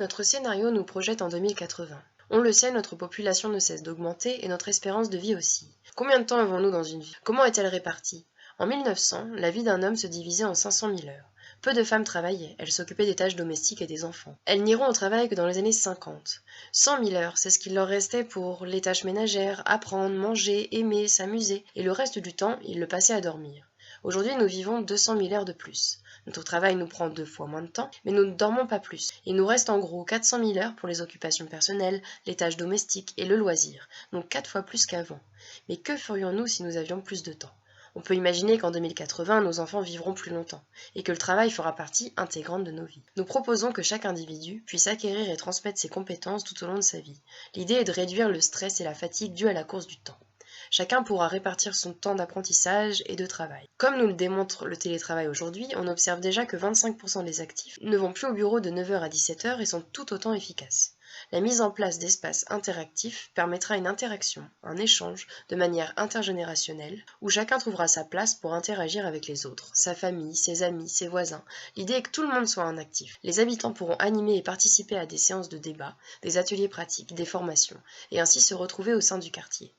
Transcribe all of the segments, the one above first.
Notre scénario nous projette en 2080. On le sait, notre population ne cesse d'augmenter et notre espérance de vie aussi. Combien de temps avons-nous dans une vie? Comment est-elle répartie? En 1900, la vie d'un homme se divisait en 500 000 heures. Peu de femmes travaillaient, elles s'occupaient des tâches domestiques et des enfants. Elles n'iront au travail que dans les années 50. 100 000 heures, c'est ce qu'il leur restait pour les tâches ménagères, apprendre, manger, aimer, s'amuser, et le reste du temps, ils le passaient à dormir. Aujourd'hui, nous vivons 200 000 heures de plus. Notre travail nous prend 2 fois moins de temps, mais nous ne dormons pas plus. Il nous reste en gros 400 000 heures pour les occupations personnelles, les tâches domestiques et le loisir, donc 4 fois plus qu'avant. Mais que ferions-nous si nous avions plus de temps? On peut imaginer qu'en 2080, nos enfants vivront plus longtemps, et que le travail fera partie intégrante de nos vies. Nous proposons que chaque individu puisse acquérir et transmettre ses compétences tout au long de sa vie. L'idée est de réduire le stress et la fatigue dus à la course du temps. Chacun pourra répartir son temps d'apprentissage et de travail. Comme nous le démontre le télétravail aujourd'hui, on observe déjà que 25% des actifs ne vont plus au bureau de 9h à 17h et sont tout autant efficaces. La mise en place d'espaces interactifs permettra une interaction, un échange, de manière intergénérationnelle, où chacun trouvera sa place pour interagir avec les autres, sa famille, ses amis, ses voisins. L'idée est que tout le monde soit un actif. Les habitants pourront animer et participer à des séances de débat, des ateliers pratiques, des formations, et ainsi se retrouver au sein du quartier.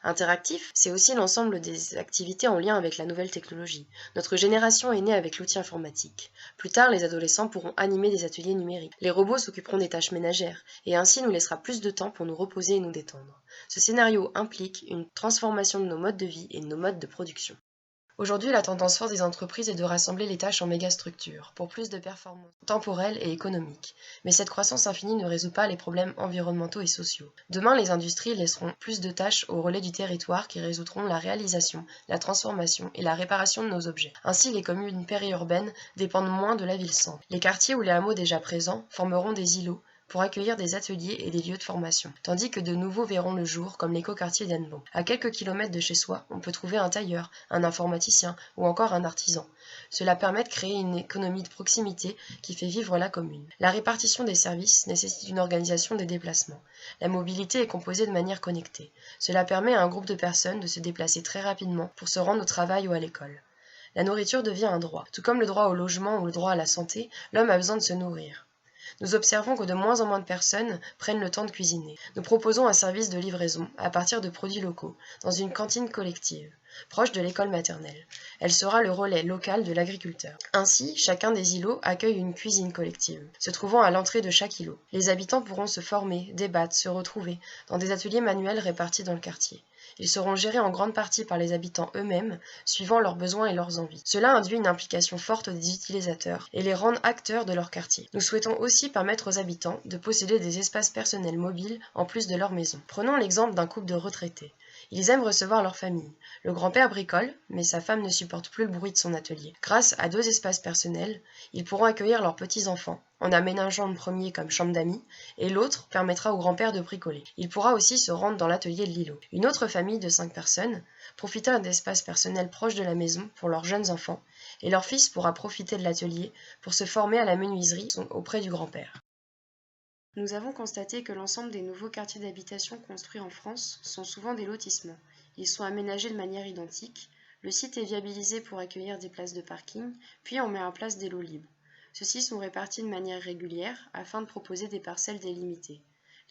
Interactif, c'est aussi l'ensemble des activités en lien avec la nouvelle technologie. Notre génération est née avec l'outil informatique. Plus tard, les adolescents pourront animer des ateliers numériques. Les robots s'occuperont des tâches ménagères, et ainsi nous laissera plus de temps pour nous reposer et nous détendre. Ce scénario implique une transformation de nos modes de vie et de nos modes de production. Aujourd'hui, la tendance forte des entreprises est de rassembler les tâches en mégastructures, pour plus de performances temporelles et économiques. Mais cette croissance infinie ne résout pas les problèmes environnementaux et sociaux. Demain, les industries laisseront plus de tâches au relais du territoire qui résoudront la réalisation, la transformation et la réparation de nos objets. Ainsi, les communes périurbaines dépendent moins de la ville-centre. Les quartiers ou les hameaux déjà présents formeront des îlots pour accueillir des ateliers et des lieux de formation, tandis que de nouveaux verront le jour, comme l'écoquartier d'Hennebeau. À quelques kilomètres de chez soi, on peut trouver un tailleur, un informaticien ou encore un artisan. Cela permet de créer une économie de proximité qui fait vivre la commune. La répartition des services nécessite une organisation des déplacements. La mobilité est composée de manière connectée. Cela permet à un groupe de personnes de se déplacer très rapidement pour se rendre au travail ou à l'école. La nourriture devient un droit. Tout comme le droit au logement ou le droit à la santé, l'homme a besoin de se nourrir. Nous observons que de moins en moins de personnes prennent le temps de cuisiner. Nous proposons un service de livraison à partir de produits locaux, dans une cantine collective, proche de l'école maternelle. Elle sera le relais local de l'agriculteur. Ainsi, chacun des îlots accueille une cuisine collective, se trouvant à l'entrée de chaque îlot. Les habitants pourront se former, débattre, se retrouver, dans des ateliers manuels répartis dans le quartier. Ils seront gérés en grande partie par les habitants eux-mêmes, suivant leurs besoins et leurs envies. Cela induit une implication forte des utilisateurs et les rend acteurs de leur quartier. Nous souhaitons aussi permettre aux habitants de posséder des espaces personnels mobiles en plus de leur maison. Prenons l'exemple d'un couple de retraités. Ils aiment recevoir leur famille. Le grand-père bricole, mais sa femme ne supporte plus le bruit de son atelier. Grâce à 2 espaces personnels, ils pourront accueillir leurs petits-enfants, en aménageant le premier comme chambre d'amis, et l'autre permettra au grand-père de bricoler. Il pourra aussi se rendre dans l'atelier de l'îlot. Une autre famille de 5 personnes profitera d'espaces personnels proches de la maison pour leurs jeunes enfants, et leur fils pourra profiter de l'atelier pour se former à la menuiserie auprès du grand-père. Nous avons constaté que l'ensemble des nouveaux quartiers d'habitation construits en France sont souvent des lotissements. Ils sont aménagés de manière identique, le site est viabilisé pour accueillir des places de parking, puis on met en place des lots libres. Ceux-ci sont répartis de manière régulière afin de proposer des parcelles délimitées.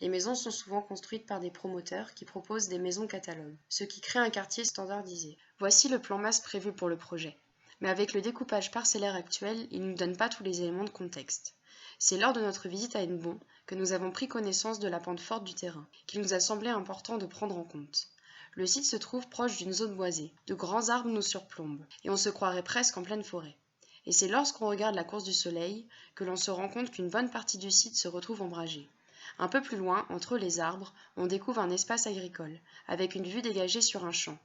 Les maisons sont souvent construites par des promoteurs qui proposent des maisons catalogues, ce qui crée un quartier standardisé. Voici le plan masse prévu pour le projet. Mais avec le découpage parcellaire actuel, il ne nous donne pas tous les éléments de contexte. C'est lors de notre visite à Hennebeau que nous avons pris connaissance de la pente forte du terrain, qu'il nous a semblé important de prendre en compte. Le site se trouve proche d'une zone boisée, de grands arbres nous surplombent, et on se croirait presque en pleine forêt. Et c'est lorsqu'on regarde la course du soleil que l'on se rend compte qu'une bonne partie du site se retrouve ombragée. Un peu plus loin, entre les arbres, on découvre un espace agricole, avec une vue dégagée sur un champ.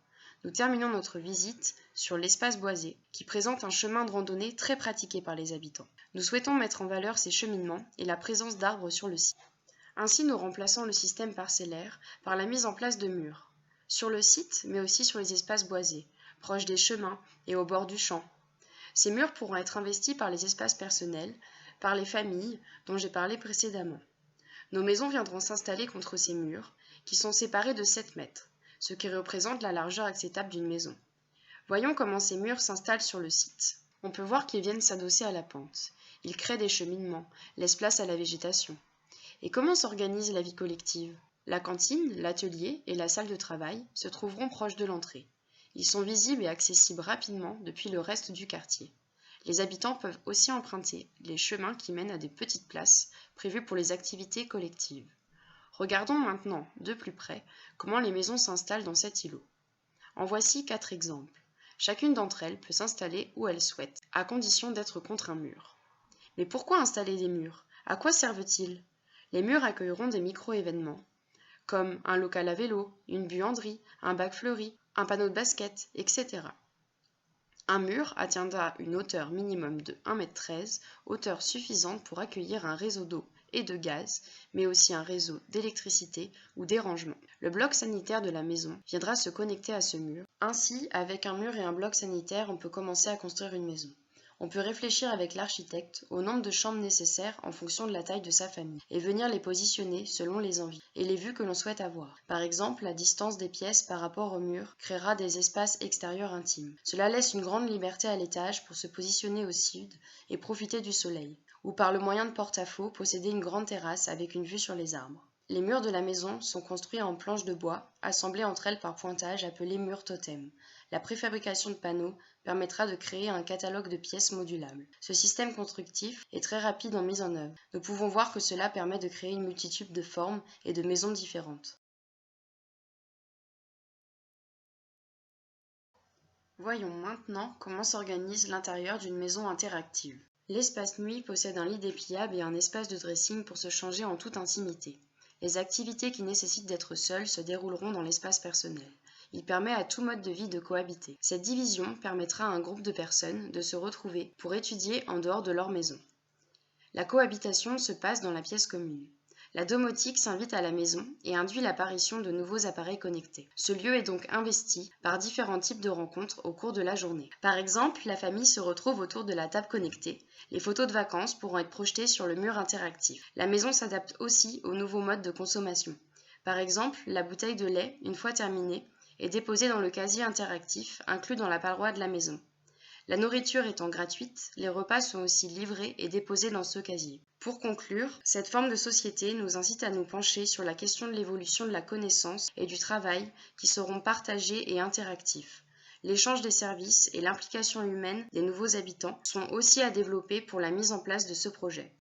Nous terminons notre visite sur l'espace boisé, qui présente un chemin de randonnée très pratiqué par les habitants. Nous souhaitons mettre en valeur ces cheminements et la présence d'arbres sur le site. Ainsi, nous remplaçons le système parcellaire par la mise en place de murs, sur le site, mais aussi sur les espaces boisés, proches des chemins et au bord du champ. Ces murs pourront être investis par les espaces personnels, par les familles dont j'ai parlé précédemment. Nos maisons viendront s'installer contre ces murs, qui sont séparés de 7 mètres, ce qui représente la largeur acceptable d'une maison. Voyons comment ces murs s'installent sur le site. On peut voir qu'ils viennent s'adosser à la pente. Ils créent des cheminements, laissent place à la végétation. Et comment s'organise la vie collective? La cantine, l'atelier et la salle de travail se trouveront proches de l'entrée. Ils sont visibles et accessibles rapidement depuis le reste du quartier. Les habitants peuvent aussi emprunter les chemins qui mènent à des petites places prévues pour les activités collectives. Regardons maintenant, de plus près, comment les maisons s'installent dans cet îlot. En voici 4 exemples. Chacune d'entre elles peut s'installer où elle souhaite, à condition d'être contre un mur. Mais pourquoi installer des murs? À quoi servent-ils? Les murs accueilleront des micro-événements, comme un local à vélo, une buanderie, un bac fleuri, un panneau de basket, etc. Un mur atteindra une hauteur minimum de 1,13 m, hauteur suffisante pour accueillir un réseau d'eau et de gaz, mais aussi un réseau d'électricité ou des rangements. Le bloc sanitaire de la maison viendra se connecter à ce mur. Ainsi, avec un mur et un bloc sanitaire, on peut commencer à construire une maison. On peut réfléchir avec l'architecte au nombre de chambres nécessaires en fonction de la taille de sa famille et venir les positionner selon les envies et les vues que l'on souhaite avoir. Par exemple, la distance des pièces par rapport au mur créera des espaces extérieurs intimes. Cela laisse une grande liberté à l'étage pour se positionner au sud et profiter du soleil, ou par le moyen de porte-à-faux posséder une grande terrasse avec une vue sur les arbres. Les murs de la maison sont construits en planches de bois, assemblées entre elles par pointage appelés murs totem. La préfabrication de panneaux permettra de créer un catalogue de pièces modulables. Ce système constructif est très rapide en mise en œuvre. Nous pouvons voir que cela permet de créer une multitude de formes et de maisons différentes. Voyons maintenant comment s'organise l'intérieur d'une maison interactive. L'espace nuit possède un lit dépliable et un espace de dressing pour se changer en toute intimité. Les activités qui nécessitent d'être seul se dérouleront dans l'espace personnel. Il permet à tout mode de vie de cohabiter. Cette division permettra à un groupe de personnes de se retrouver pour étudier en dehors de leur maison. La cohabitation se passe dans la pièce commune. La domotique s'invite à la maison et induit l'apparition de nouveaux appareils connectés. Ce lieu est donc investi par différents types de rencontres au cours de la journée. Par exemple, la famille se retrouve autour de la table connectée. Les photos de vacances pourront être projetées sur le mur interactif. La maison s'adapte aussi aux nouveaux modes de consommation. Par exemple, la bouteille de lait, une fois terminée, est déposée dans le casier interactif inclus dans la paroi de la maison. La nourriture étant gratuite, les repas sont aussi livrés et déposés dans ce casier. Pour conclure, cette forme de société nous incite à nous pencher sur la question de l'évolution de la connaissance et du travail qui seront partagés et interactifs. L'échange des services et l'implication humaine des nouveaux habitants sont aussi à développer pour la mise en place de ce projet.